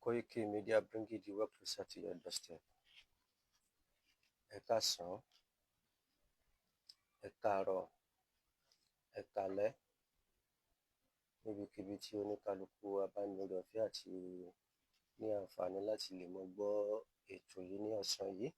Koiki Media bringing the work closer to your doorstep. Ẹ káàsán, ẹ káàárọ̀, ẹ káalẹ́, níbikíbi tí oníkálukú wa bá ní oore ọ̀fẹ́ àti ní àǹfààní láti lè mọ gbọ́ ètò yìí ní ọ̀sán yìí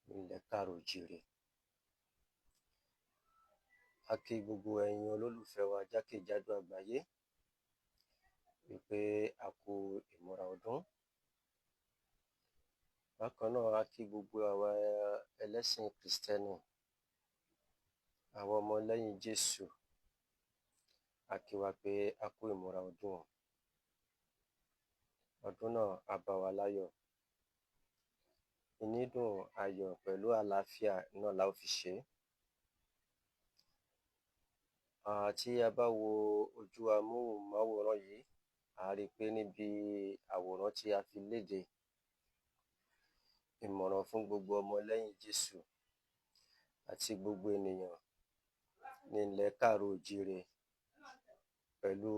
ní ilẹ̀ káàárọ̀-o-jíire. A kí gbogbo ẹ̀yin olólùfẹ́ wa jákèjádò àgbáyé wípé a kú ìmúra ọdún. Bákan náà, a kí gbogbo àwa ẹlẹ́sìn Krìstẹ́nì, àwọn ọmọlẹ́yìn Jésù, a kí wa pé a kú ìmúra ọdún o. Ọdún náà á bá wa láyọ̀. Ìnídùn, ayọ̀ pẹ̀lú àlàáfíà náà la ó fi ṣe é. Tí a bá wo ojú amóhùnmáwòrán yìí, à á rí i pé níbi àwòrán tí a fi léde, ìmọ̀ràn fún gbogbo ọmọlẹ́yìn Jésù àti gbogbo ènìyàn ní ilẹ̀ káàárọ̀-o-jíire pẹ̀lú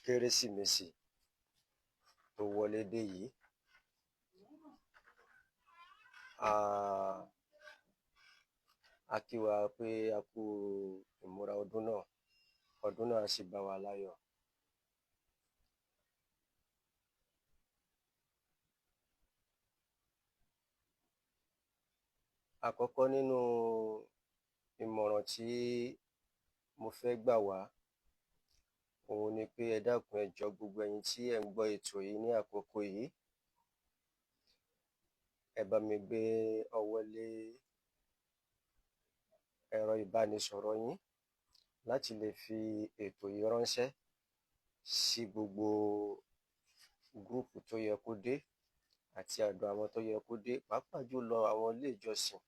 Kérésìmesì tó wọlé dé yìí. A kí wa pé a kú ìmúra ọdún náà á sì bá wa láyọ̀. Àkọ́kọ́ nínú ìmọ̀ràn tí mo fẹ́ gbà wá, òun ni pé ẹ dákun ẹ jọ̀ọ́ gbogbo ẹ̀yin tí ẹ̀ ń gbọ́ ètò yìí ní àkókò yìí, ẹ bá mi gbé ọwọ́ lé ẹ̀rọ ìbánisọ̀rọ̀ yín láti lè fi ètò yìí ránṣẹ́ sí gbogbo gúrúùpù tó yẹ kó dé àti ọ̀dọ̀ àwọn tó yẹ kó dé, pàápàá jùlọ àwọn ilé ìjọsìn,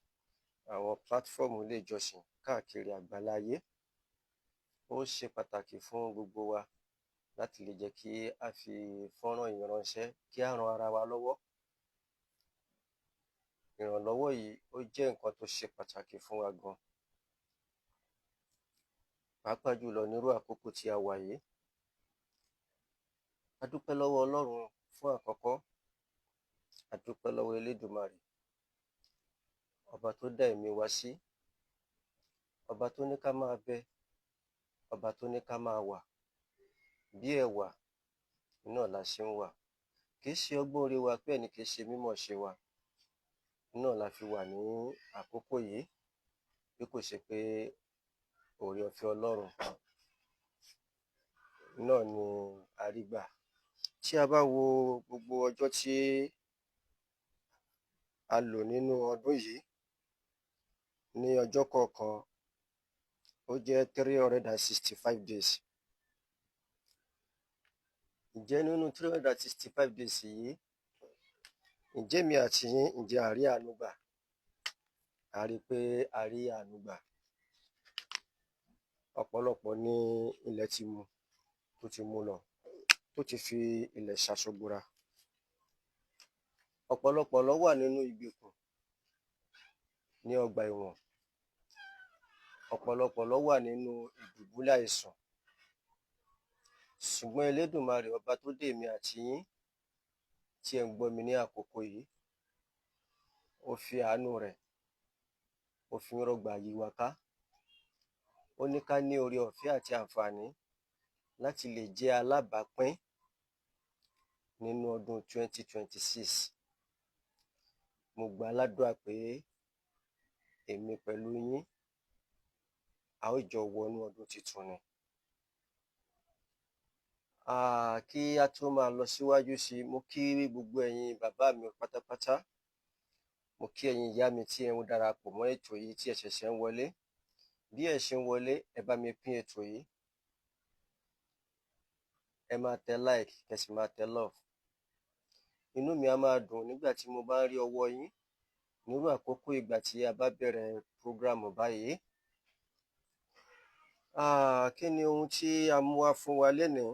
àwọn pílátífọ́ọ̀mù ilé ìjọsìn káàkiri àgbáláyé. Ó ṣe pàtàkì fún gbogbo wa láti lè jẹ́ kí á fi fọ́nrán yìí ránṣẹ́, kí á ran ara wa lọ́wọ́. Ìrànlọ́wọ́ yìí ó jẹ́ nǹkan tó ṣe pàtàkì fún wa gan, pàápàá jùlọ nírú àkókò tí a wà yìí. A dúpẹ́ lọ́wọ́ Ọlọ́run fún àkọ́kọ́, a dúpẹ́ lọ́wọ́ Elédùmarè, ọba tó dá ẹ̀mí wa sí, ọba tó ní ká máa bẹ, ọba tó ní ká máa wà. Bí ẹ̀wà náà la ṣe ń wà. Kì í ṣe ọgbọ́n orí wa, bẹ́ẹ̀ ni kì í ṣe mímọ̀ ṣe wa náà la fi wà ní àkókò yìí, bí kò ṣe pé oore-ọ̀fẹ́ Ọlọ́run náà ni a rí gbà. Tí a bá wo gbogbo ọjọ́ tí a lò nínú ọdún yìí, ní ọjọ́ kọ̀ọ̀kan ó jẹ́ 365 days. Ǹjẹ́ nínú 365 days yìí, ǹjẹ́ èmi àti yín, ǹjẹ́ a rí àánú gbà? A rí i pé a rí àánú gbà. Ọ̀pọ̀lọpọ̀ ni ilẹ̀ ti mu, tó ti mú lọ, tó ti fi ilẹ̀ ṣaṣọ-bora. Ọ̀pọ̀lọpọ̀ ló wà nínú ìgbèkùn ní ọgbà ẹ̀wọ̀n. Ọ̀pọ̀lọpọ̀ ló wà nínú ìdùbúlẹ̀ àìsàn. Ṣùgbọ́n Elédùmarè, ọba tó dá èmi àti yín tí ẹ̀ ń gbọ́ mi ní àkókò yìí, ó fi àánú rẹ̀, ó fi ń rọ̀gbà yí wa ká. Ó ní ká ní oore-ọ̀fẹ́ àti àǹfààní láti lè jẹ́ alábàápín nínú ọdún 2026. Mo gbà á ládùúrà pé èmi pẹ̀lú yín, a ó jọ wọnú ọdún tuntun ni. Kí á tó máa lọ síwájú sí i, mo kí gbogbo ẹ̀yin bàbá mi pátápátá, mo kí ẹ̀yin ìyá mi tí ẹ ń darapọ̀ mọ́ ètò yìí tí ẹ ṣẹ̀ṣẹ̀ ń wọlé. Bí ẹ ṣe ń wọlé, ẹ bá mi pín ètò yìí. Ẹ máa tẹ like, kẹ́ sì máa tẹ love. Inú mi á máa dùn nígbà tí mo bá ń rí ọwọ́ yín nírú àkókò ìgbà tí a bá bẹ̀rẹ̀ program báyìí. Kí ni ohun tí a mú wá fún wa lénìí?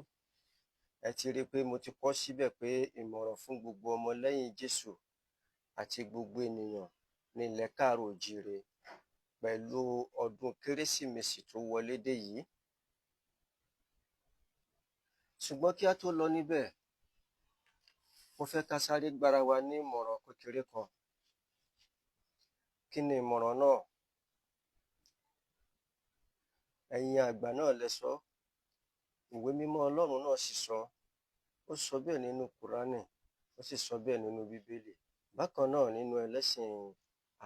Ẹ ti rí i pé mo ti kọ síbẹ̀ pé ìmọ̀ràn fún gbogbo ọmọlẹ́yìn Jésù àti gbogbo ènìyàn ní ilẹ̀ káàárọ̀-o-jíire pẹ̀lú ọdún Kérésìmesì tó wọlé dé yìí. Ṣùgbọ́n kí á tó lọ níbẹ̀, mo fẹ́ ká sáré gbára wa ní ìmọ̀ràn kékeré kan. Kí ni ìmọ̀ràn náà? Ẹ̀yin àgbà náà lẹ sọ, ìwé mímọ́ Ọlọ́run náà sì sọ, ó sọ bẹ́ẹ̀ nínú Kùránì, ó sì sọ bẹ́ẹ̀ nínú Bíbélì. Bákan náà nínú ẹlẹ́sìn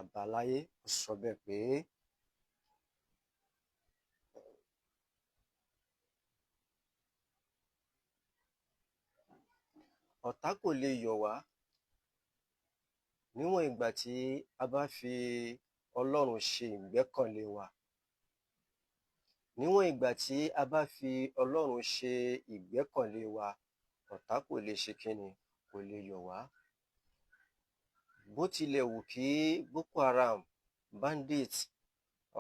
àbáláyé, ó sọ bẹ́ẹ̀ pé ọ̀tá kò lè yọ̀ wá níwọ̀n ìgbà tí a bá fi Ọlọ́run ṣe ìgbẹ́kànlé wa. Níwọ̀n ìgbà tí a bá fi Ọlọ́run ṣe ìgbẹ́kànlé wa, ọ̀tá kò lè ṣe kíni, kò lè yọ̀ wá. Bó tilẹ̀ wù kí Boko Haram, bandits,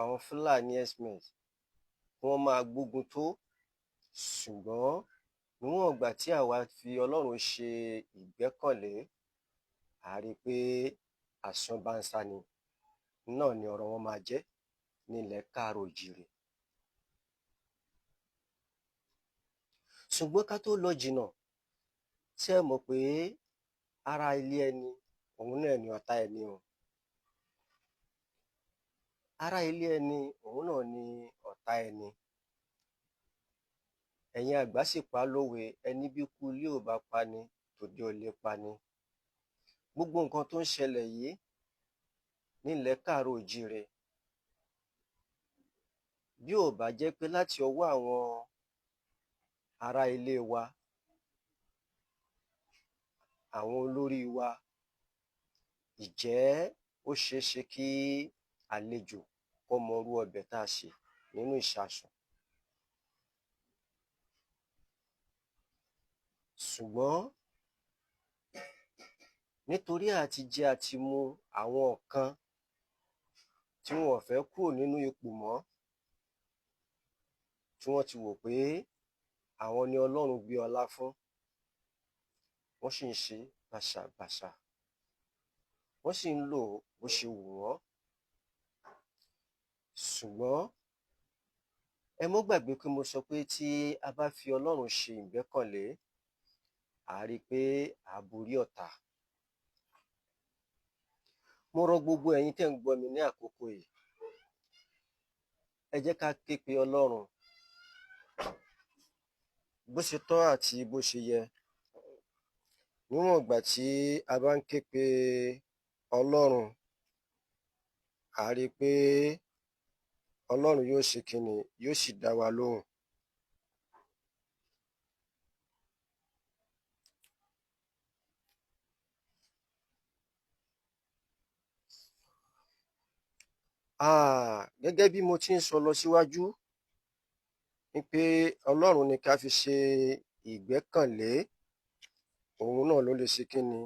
àwọn Fúlàní herdsmen wọ́n máa gbógun tó, ṣùgbọ́n níwọ̀n ìgbà tí àwa fi Ọlọ́run ṣe ìgbẹ́kànlé, a rí i pé àsanbánsá ni náà ni ọ̀rọ̀ wọn máa jẹ́ nílẹ̀ káàárọ̀-o-jíire. Ṣùgbọ́n ká tó lọ jìnnà, ṣé ẹ mọ̀ pé ará ilé ẹni òun náà ni ọ̀tá ẹni o. Ará ilé ẹni òun náà ni ọ̀tá ẹni. Ẹ̀yin àgbà sì pa á lówe, ẹni bíkú ilé ò bá pani, tòde ò lè pani. Gbogbo nǹkan tó ń ṣẹlẹ̀ yìí nílẹ̀ káàárọ̀-o-jíire, bí ò bá jẹ́ pé láti ọwọ́ àwọn ará ilé wa, àwọn olórí wa, ìjẹ́ ó ṣeé ṣe kí àlejò kó mọ irú ọbẹ̀ tá a sè nínú ìṣasùn. Ṣùgbọ́n nítorí àti jẹ àti mu àwọn kan tí wọn ò fẹ́ kúrò nínú ipò mọ́, tí wọ́n ti wò pé àwọn ni Ọlọ́run gbé ọlá fún, wọ́n sì ń ṣe bàṣàbàṣà, wọ́n sì ń lò ó bó ṣe wù wọ́n. Ṣùgbọ́n ẹ mọ́ gbàgbé pé mo sọ pé tí a bá fi Ọlọ́run ṣe ìgbẹ́kànlé, à á rí i pé à á borí ọ̀tá. Mo rọ gbogbo ẹ̀yin tẹ́ ń gbọ́ mi ní àkókò yìí, ẹ jẹ́ ká ké pe Ọlọ́run bó ṣe tọ́ àti bó ṣe yẹ. Níwọ̀n ìgbà tí a bá ń ké pe Ọlọ́run, à á rí i pé Ọlọ́run yóò ṣe kíni, yóò sì dá wa lóhùn. Gẹ́gẹ́ bí mo ti ń sọ lọ síwájú ni pé Ọlọ́run ni ká fi ṣe ìgbẹ́kànlé, òun náà ló lè ṣe kíni,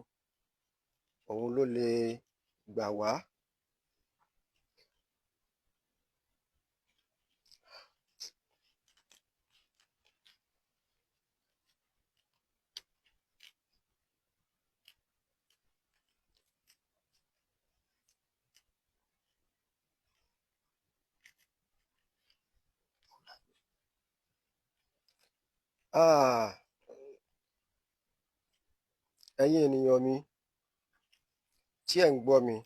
òun ló lè gbà wá. Ẹ̀yin ènìyàn mi tí ẹ̀ ń gbọ́ mi,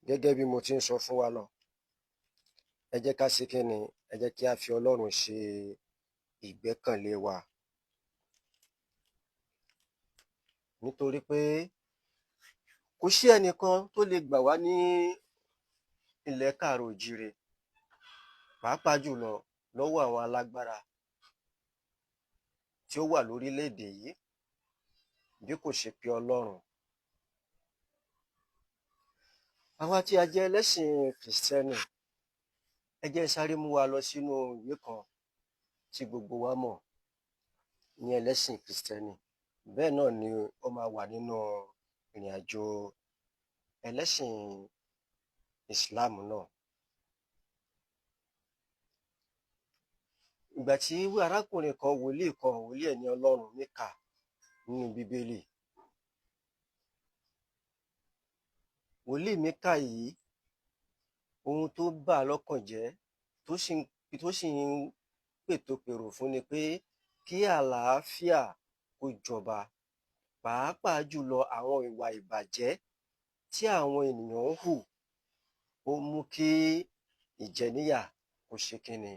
gẹ́gẹ́ bí mo ti ń sọ fún wa lọ, ẹ jẹ́ ká ṣe kíni, ẹ jẹ́ kí a fi Ọlọ́run ṣe ìgbẹ́kànlé wa. Nítorí pé kò sí ẹnìkan tó lè gbà wá ní ilẹ̀ káàárọ̀-o-jíire, pàápàá jùlọ lọ́wọ́ àwọn alágbára tí ó wà lórílẹ̀-èdè yìí, bí kò ṣe pé Ọlọ́run. Àwa tí a jẹ́ ẹlẹ́sìn Kìrìsìtẹ́nì, ẹ jẹ́ n sáré mú wa lọ sínú ìwé kan tí gbogbo wa mọ̀ ní ẹlẹ́sìn Kìrìsìtẹ́nì. Bẹ́ẹ̀ náà ni ó máa wà nínú ìrìnàjò ẹlẹ́sìn Ìsìláàmù náà. Ìgbà tí arákùnrin kan, wòlíì ẹni Ọlọ́run Míkà nínú Bíbélì. Wòlíì Míkà yìí, ohun tó bà á lọ́kàn jẹ́, tó sì ń pètopèrò fún ni pé kí àlàáfíà kó jọba, pàápàá jùlọ àwọn ìwà ìbàjẹ́ tí àwọn ènìyàn ń hù, ó mú kí ìjẹníyà kó ṣe kíni,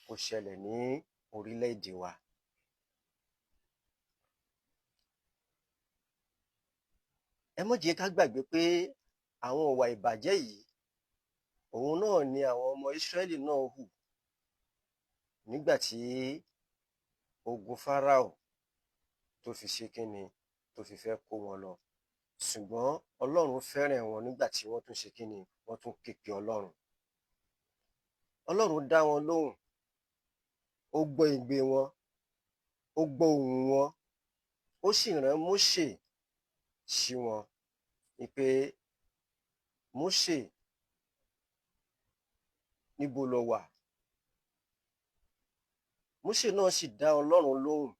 kó ṣẹlẹ̀ ní orílẹ̀-èdè wa. Ẹ má jẹ́ ká gbàgbé pé àwọn ìwà ìbàjẹ́ yìí, òun náà ni àwọn ọmọ Ísírẹ́lì náà hù nígbà tí ogun Fáráò tó fi ṣe kíni, tó fi fẹ́ kó wọn lọ. Ṣùgbọ́n Ọlọ́run fẹ́ràn wọn nígbà tí wọ́n tún ṣe kíni, wọ́n tún ké pe Ọlọ́run. Ọlọ́run dá wọn lóhùn, ó gbọ́ igbe wọn, ó gbọ́ ohùn wọn, ó sì rán Mósè sí wọn wípé, Mósè, níbo lo wà? Mósè náà sì dá Ọlọ́run lóhùn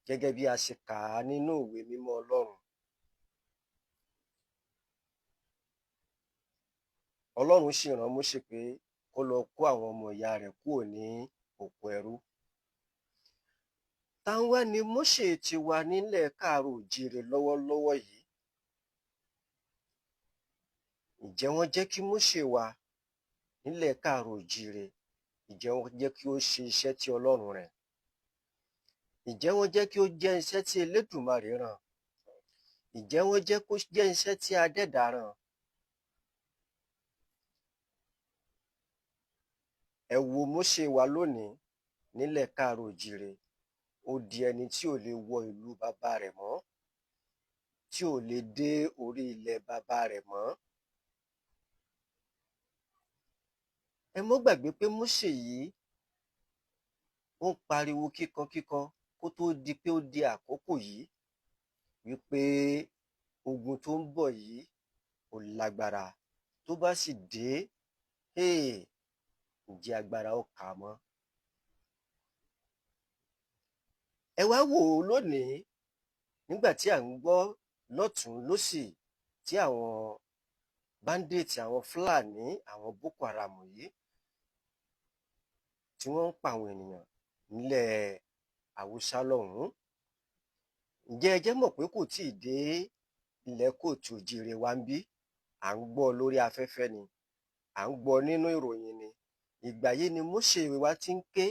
gẹ́gẹ́ bí a ṣe kà á nínú ìwé mímọ́ Ọlọ́run. Ọlọ́run sì rán Mósè pé kó lọ kó àwọn ọmọ ìyá rẹ̀ kúrò ní oko ẹrú. Ta wá ni Mósè ti wà nílẹ̀ káàárọ̀-o-jíire lọ́wọ́lọ́wọ́ yìí? Ǹjẹ́ wọ́n jẹ́ kí Mósè wà nílẹ̀ káàárọ̀-o-jíire? Ǹjẹ́ wọ́n jẹ́ kí ó ṣe iṣẹ́ tí Ọlọ́run rán? Ǹjẹ́ wọ́n jẹ́ kí ó jẹ́ iṣẹ́ tí Elédùmarè rán? Ǹjẹ́ wọ́n jẹ́ kó jẹ́ iṣẹ́ tí Adẹ́dàá rán? Ẹ wo Mósè wa lónìí nílẹ̀ káàárọ̀-o-jíire, ó di ẹni tí ò lè wọ ìlú bàbá rẹ̀ mọ́, tí ò lè dé orí ilẹ̀ bàbá rẹ̀ mọ́. Ẹ má gbàgbé pé Mósè yìí, ó ń pariwo kíkankíkan kó tó di pé ó di àkókò yìí wípé ogun tó ń bọ̀ yìí ó lágbára, tó bá sì dé, ǹjẹ́ agbára ó kà á mọ́? Ẹ wá wò ó lónìí, nígbà tí à ń gbọ́ lọ́tùn-ún lósì tí àwọn bandits, àwọn Fúlàní, àwọn Boko Haram yìí tí wọ́n ń pa àwọn ènìyàn nílẹ̀ Haúsá lọ́hùn-ún. Ǹjẹ́ ẹ jẹ́ mọ̀ pé kò tíì dé ilẹ̀ Kóòtù-Òjíire wa ń bí? À ń gbọ́ lórí afẹ́fẹ́ ni, à ń gbọ́ nínú ìròyìn ni. Ìgbà yìí ni Mósè wa ti ń ké,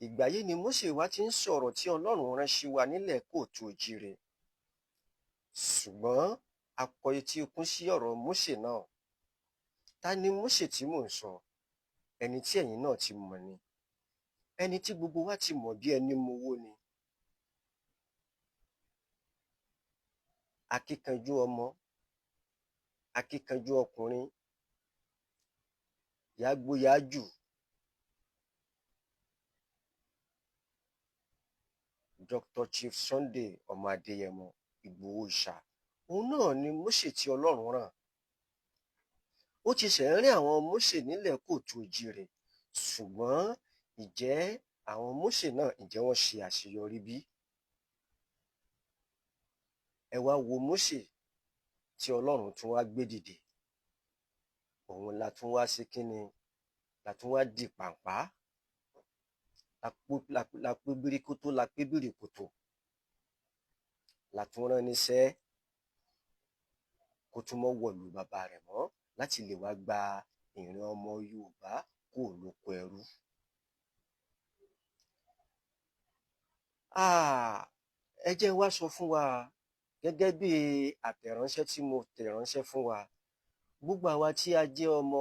ìgbà yìí ni Mósè wa ti ń sọ̀rọ̀ tí Ọlọ́run rán sí wa nílẹ̀ Kóòtù-Òjíire. Ṣùgbọ́n a kọ etí ikún sí ọ̀rọ̀ Mósè náà. Ta ni Mósè tí mò ń sọ? Ẹni tí ẹ̀yin náà ti mọ̀ ni, ẹni tí gbogbo wa ti mọ̀ bí ẹni mowó ni. Akíkanjú ọmọ, akíkanjú ọkùnrin, yágbóyájù, Dr. Chief Sunday ọmọ Adéyẹmọ Ìgbòho Òòṣà, òun náà ni Mósè tí Ọlọ́run rán. Ó ti ṣẹ̀ ń rí àwọn Mósè nílẹ̀ Kóòtù-Òjíire, ṣùgbọ́n ǹjẹ́ àwọn Mósè náà, ǹjẹ́ wọ́n ṣe àṣeyọrí bí? Ẹ wá wo Mósè tí Ọlọ́run tún wá gbé dìde, òun la tún wá sí kíni, la tún wá dì pàǹpá, la pé bíríkótó, la pé bíríkòtò, la tún rán níṣẹ́ kó tún mọ́ wọ̀lú bàbá rẹ̀ mọ́ láti lè wá gba ìran ọmọ Yorùbá kúrò lóko ẹrú. Ẹ jẹ́ wá sọ fún wa, gẹ́gẹ́ bí àtẹ̀ránṣẹ́ tí mo tẹ̀ ránṣẹ́ fún wa, gbogbo àwa tí a jẹ́ ọmọ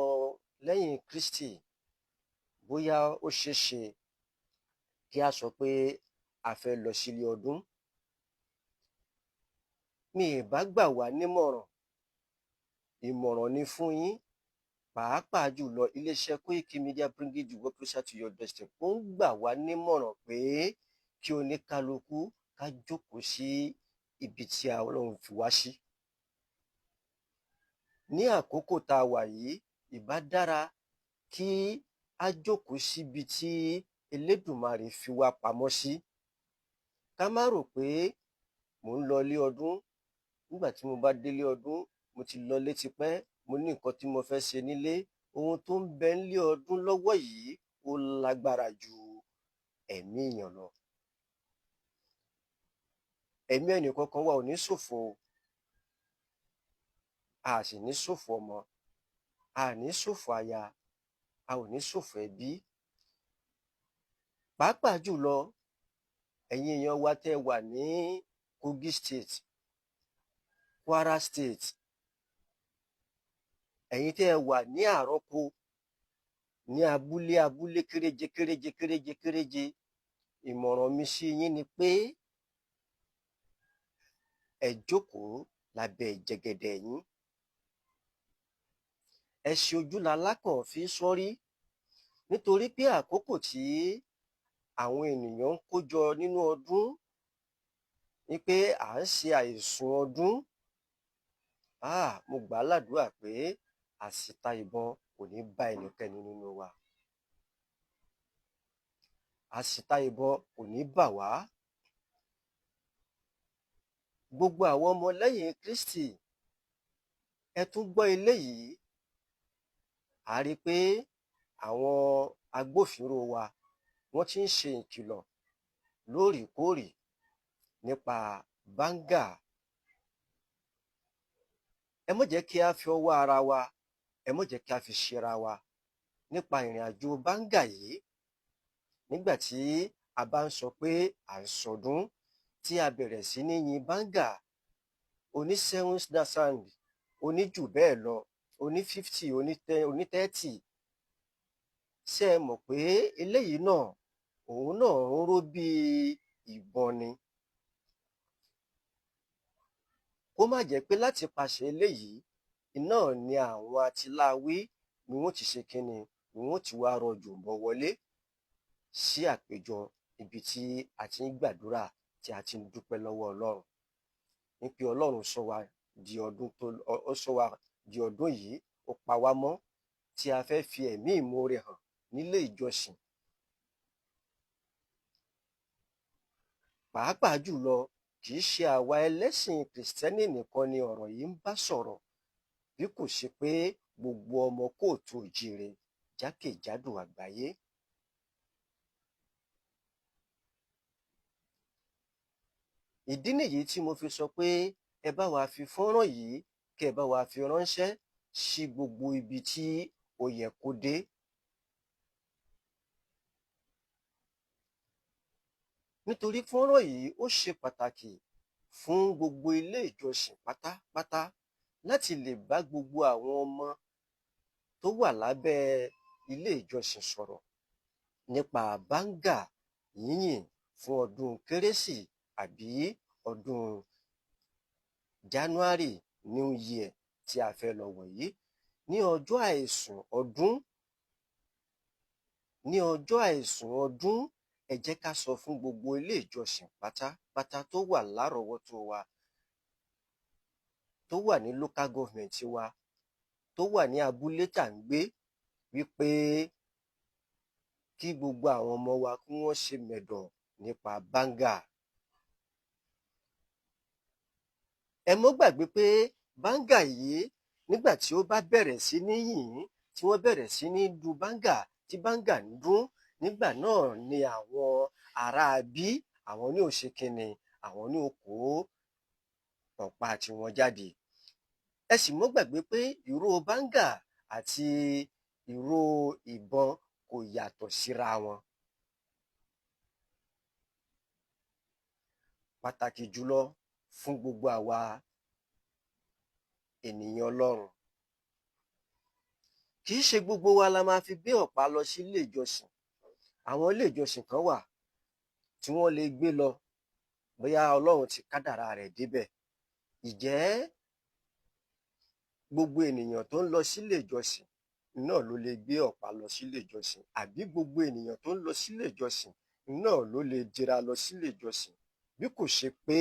lẹ́yìn Kristi, bóyá ó ṣeé ṣe kí a sọ pé a fẹ́ lọ sílé ọdún. Mi ì bá gbà wá nímọ̀ràn, ìmọ̀ràn ni fún yín, pàápàá jùlọ iléeṣẹ́ Koiki Media bringing the world closer to your doorstep. Ó ń gbà wá nímọ̀ràn pé kí oníkálukú ká jókòó sí ibi tí Ọlọ́run fi wá sí. Ní àkókò tá a wà yìí, ìbá dára kí á jókòó síbi tí Elédùmarè fi wá pamọ́ sí. Ká má rò pé mò ń lọ ilé ọdún, nígbà tí mo bá délé ọdún, mo ti lọlé tipẹ́, mo ní nǹkan tí mo fẹ́ ṣe nílé. Ohun tó ń bẹ nílé ọdún lọ́wọ́ yìí ó lágbára ju ẹ̀mí èèyàn lọ. ẹ̀mí ẹnìkankan wa ò ní ṣòfò, a sì ní ṣòfò ọmọ, a ní ṣòfò aya, a ò ní ṣòfò ẹbí. Pàápàá jùlọ ẹ̀yin èèyàn wa tẹ́ wà ní Kogi State, Kwara State, ẹ̀yin tẹ́ wà ní Àrọ́kọ, ní abúlé kéréje, ìmọ̀ràn mi sí yín ni pé ẹ jókòó lábẹ́ jẹ̀gẹ̀dẹ̀ yín. Ẹṣin ojú lalákàn fi sọ́rí, nítorí pé àkókò tí àwọn ènìyàn ń kójọ nínú ọdún ni pé à ń ṣe àìsùn ọdún. Mo gbà á ládùúrà pé àṣìta ìbọn kò ní bá ẹnikẹ́ni nínú wa. Àṣìta ìbọn kò ní bà wá. Gbogbo àwọn ọmọlẹ́yìn Kristi, ẹ tún gbọ́ eléyìí. A rí i pé àwọn agbófinró wa wọ́n ti ń ṣe ìkìlọ̀ lóòrèkóòrè nípa báńgà. Ẹ má jẹ́ kí a fi ọwọ́ ara wa, ẹ má jẹ́ kí a fi ṣera wa nípa ìrìn àjò báńgà yìí. Nígbà tí a bá ń sọ pé à ń ṣọdún, tí a bẹ̀rẹ̀ sí ní yin báńgà, oní 7 sound, oní jù bẹ́ẹ̀ lọ, oní 50, oní 30. Ṣé ẹ mọ̀ pé eléyìí náà, òun náà ń ró bí ìbọn ni? Kó má jẹ́ pé láti pàṣẹ eléyìí náà ni àwọn atiláwí ni wọ́n ti ṣe kíni, ni wọ́n ti wá rọ̀jò bọ̀ wọlé sí àpéjọ ibi tí a ti ń gbàdúrà, tí a ti ń dúpẹ́ lọ́wọ́ Ọlọ́run ní pé Ọlọ́run sọ wa di ọdún yìí, ó pa wá mọ́, tí a fẹ́ fi ẹ̀mí ìmoore hàn nílé ìjọsìn. Pàápàá jùlọ, kì í ṣe àwa ẹlẹ́sìn Kìrìsìtẹ́nì nìkan ni ọ̀rọ̀ yìí ń bá sọ̀rọ̀, bí kò ṣe pé gbogbo ọmọ kóòtù òjíire jákèjádò àgbáyé. Ìdí nìyí tí mo fi sọ pé ẹ bá wa fi fọ́nrán yìí, kẹ́ ẹ bá wa fi ránṣẹ́ sí gbogbo ibi tí ó yẹ kó dé. Nítorí fọ́nrán yìí ó ṣe pàtàkì fún gbogbo ilé ìjọsìn pátápátá láti lè bá gbogbo àwọn ọmọ tó wà lábẹ́ ilé ìjọsìn sọ̀rọ̀ nípa báńgà yíyìn fún ọdún Kérésì àbí ọdún January New Year tí a fẹ́ lọ wọ̀ yìí. Ní ọjọ́ àìsùn ọdún, ẹ jẹ́ ká sọ fún gbogbo ilé ìjọsìn pátápátá tó wà lárọ̀ọ́wọ́tó wa, tó wà ní local government wa, tó wà ní abúlé tá ń gbé, wípé kí gbogbo àwọn ọmọ wa kí wọ́n ṣe mẹ̀dọ̀ nípa báńgà. Ẹ mọ́ gbàgbé pé báńgà yìí, nígbà tí ó bá bẹ̀rẹ̀ sí ní yìn, tí wọ́n bẹ̀rẹ̀ sí ní lu báńgà, tí báńgà ń dún, nígbà náà ni àwọn ará bí, àwọn ní ó ṣe kíni, àwọn ní ó kó ọ̀pá tiwọn jáde. Ẹ sì mọ́ gbàgbé pé ìró báńgà àti ìró ìbọn kò yàtọ̀ síra wọn. Pàtàkì jùlọ fún gbogbo àwa ènìyàn Ọlọ́run, kì í ṣe gbogbo wa la máa fi gbé ọ̀pá lọ sí ilé ìjọsìn. Àwọn ilé ìjọsìn kan wà tí wọ́n lè gbé lọ, bóyá Ọlọ́run ti kádàrá rẹ̀ débẹ̀. Ìjẹ́ gbogbo ènìyàn tó ń lọ sílé ìjọsìn náà ló lè gbé ọ̀pá lọ sílé ìjọsìn, àbí gbogbo ènìyàn tó ń lọ sílé ìjọsìn náà ló lè dira lọ sílé ìjọsìn, bí kò ṣe pé